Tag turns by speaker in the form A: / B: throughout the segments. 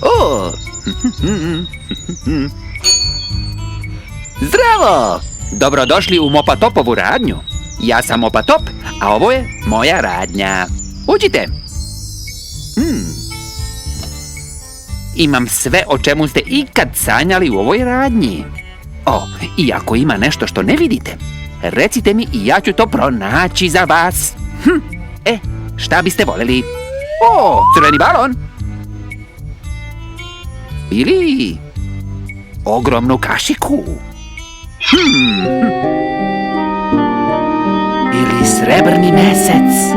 A: O! Zdravo! Dobrodošli u Mopatopovu radnju. Ja sam Mopatop, a ovo je moja radnja. Uđite! Imam sve o čemu ste ikad sanjali u ovoj radnji. O, i ako ima nešto što ne vidite, recite mi i ja ću to pronaći za vas. Šta biste voljeli? O, crveni balon! Ili ogromnu kašiku? Ili srebrni mesec?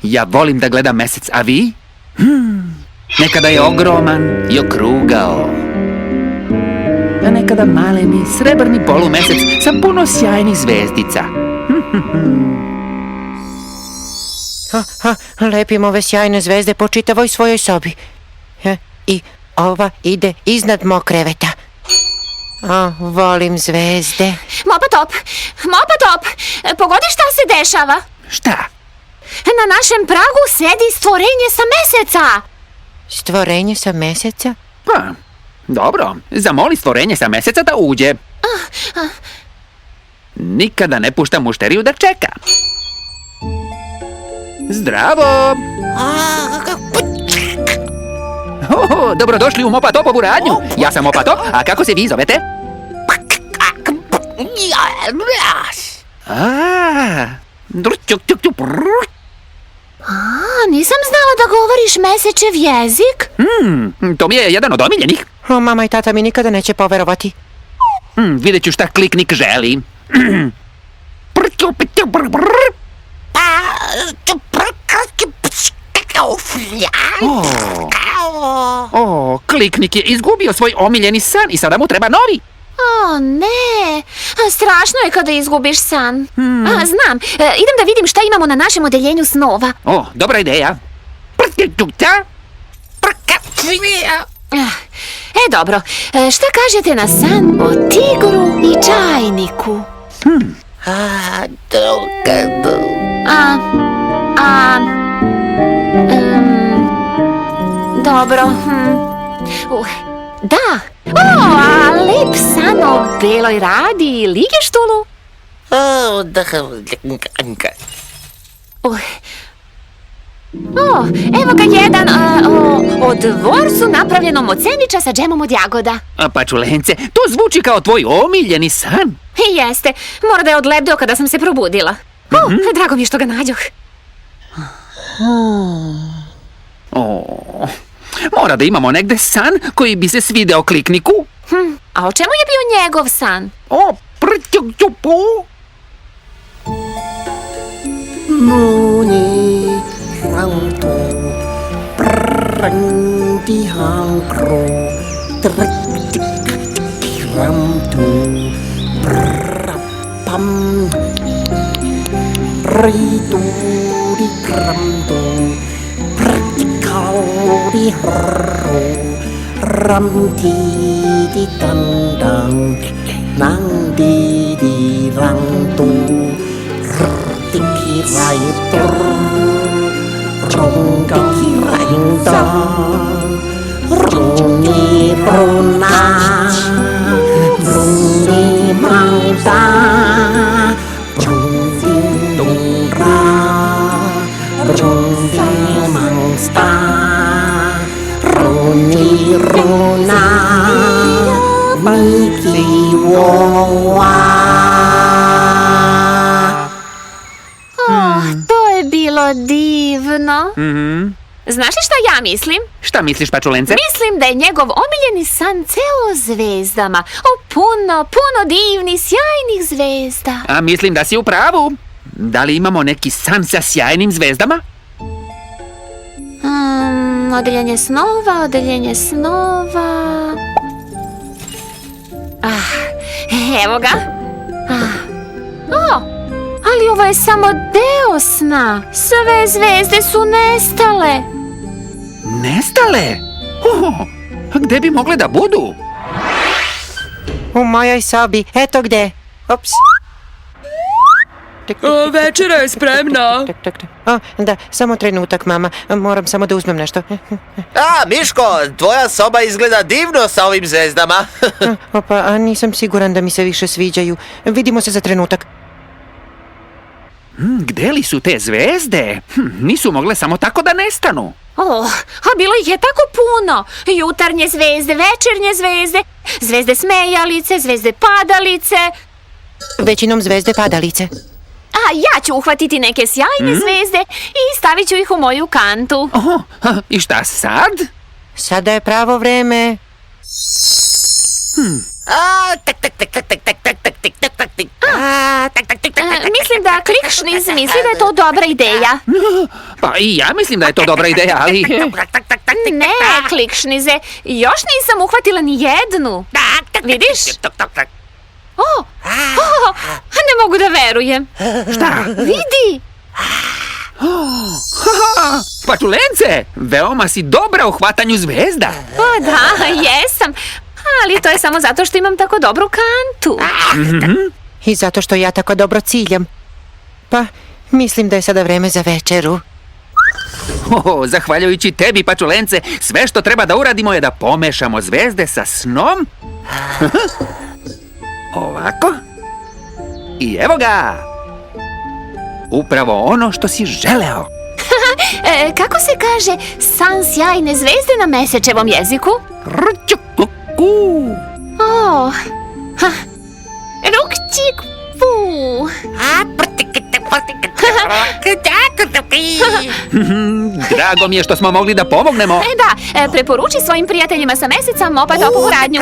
A: Ja volim da gledam mesec, a vi? Nekada je ogroman i okrugao. A nekada maleni srebrni polumesec sa puno sjajnih zvezdica.
B: Lepim ove sjajne zvezde po čitavoj svojoj sobi. I ova ide iznad mog kreveta. Volim zvezde.
C: Mopatop, pogodi šta se dešava?
A: Šta?
C: Na našem pragu sedi stvorenje sa meseca.
B: Stvorenje sa meseca?
A: Pa, dobro, zamoli stvorenje sa meseca da uđe. Nikada ne puštam mušteriju da čeka. Zdravo! Dobrodošli u Mopatopovu radnju. Ja sam Mopatop, a kako se vi zovete?
C: Nisam znala da govoriš mesečev jezik.
A: To mi je jedan od omiljenih.
B: Mama i tata mi nikada neće poverovati.
A: Vidjet ću šta kliknik želi. Kliknik je izgubio svoj omiljeni san i sada mu treba novi.
C: O ne, strašno je kada izgubiš san. Znam, idem da vidim šta imamo na našem odeljenju snova.
A: Dobra ideja.
C: Dobro, šta kažete na san o tigru i čajniku? Dobro. Da. A lep san o beloj radi i ligeštulu? Evo ga jedan o dvorcu napravljenom od sendviča sa džemom od jagoda.
A: Pačulence, to zvuči kao tvoj omiljeni san.
C: Jeste, mora da je odlebdeo kada sam se probudila. Drago mi je što ga nađoh.
A: Mora da imamo negde san koji bi se svideo klikniku.
C: A o čemu je bio njegov san?
D: Muni rautu perang di hangkro ramtu berapam ritu di kramtu praktikal di hero ramti di tandang nang di rangtu Kirai tur Rong kirai dong Rungi rona Rungi mangda Rungi tungra Rungi mangsta Rungi rona Miki wowa
C: To je bilo divno. Znaš li šta ja mislim?
A: Šta misliš, Pačulence?
C: Mislim da je njegov omiljeni san ceo zvezdama. Puno divnih, sjajnih zvezda.
A: A mislim da si u pravu. Da li imamo neki san sa sjajnim zvezdama?
C: Odeljenje snova. Evo ga. Ali ovo je samo deo sna. Sve zvezde su nestale.
A: Nestale? Gde bi mogle da budu?
B: U mojoj sobi, eto gde. Ups.
E: Večera je spremna.
B: O, da, samo trenutak, mama. Moram samo da uzmem nešto.
F: Miško, tvoja soba izgleda divno sa ovim zvezdama.
B: Opa, a nisam siguran da mi se više sviđaju. Vidimo se za trenutak.
A: Gde li su te zvezde? Nisu mogle samo tako da nestanu.
C: A bilo ih je tako puno. Jutarnje zvezde, večernje zvezde, zvezde smejalice, zvezde padalice.
B: Većinom zvezde padalice.
C: A ja ću uhvatiti neke sjajne zvezde i stavit ću ih u moju kantu.
A: I šta sad?
B: Sada je pravo vreme.
C: Mislim da Klikšniz misli da je to dobra ideja.
A: Pa i ja mislim da je to dobra ideja, ali...
C: Ne, Klikšnize, još nisam uhvatila ni jednu. Vidiš? Ne mogu da verujem.
A: Šta?
C: Vidi!
A: Pačulence, veoma si dobra u hvatanju zvezda.
C: Pa da, jesam. Ali to je samo zato što imam tako dobru kantu.
B: I zato što ja tako dobro ciljam. Pa, mislim da je sada vreme za večeru.
A: Zahvaljujući tebi, Pačulence, sve što treba da uradimo je da pomešamo zvezde sa snom. Ovako. I evo ga. Upravo ono što si želeo.
C: Kako se kaže san sjajne zvezde na mesečevom jeziku?
A: Rčukuku.
C: Rukčik-pu.
A: Drago mi je što smo mogli da pomognemo.
C: Da, preporuči svojim prijateljima sa meseca mopa topovu radnju.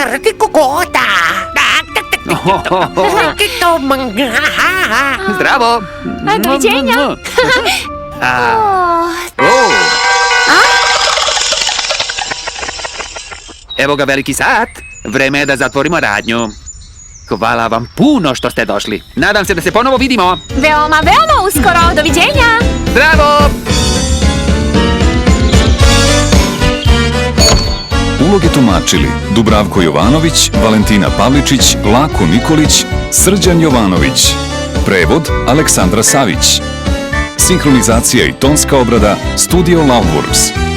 A: Zdravo.
C: Doviđenja.
A: Evo ga veliki sat. Vreme je da zatvorimo radnju. Hvala vam puno što ste došli. Nadam se da se ponovo vidimo.
C: Veoma, veoma uskoro. Doviđenja.
A: Zdravo.
G: Uloge tumačili Dubravko Jovanović, Valentina Pavličić, Lako Nikolić, Srđan Jovanović. Prevod Aleksandra Savić. Sinhronizacija i tonska obrada Studio Loudworks.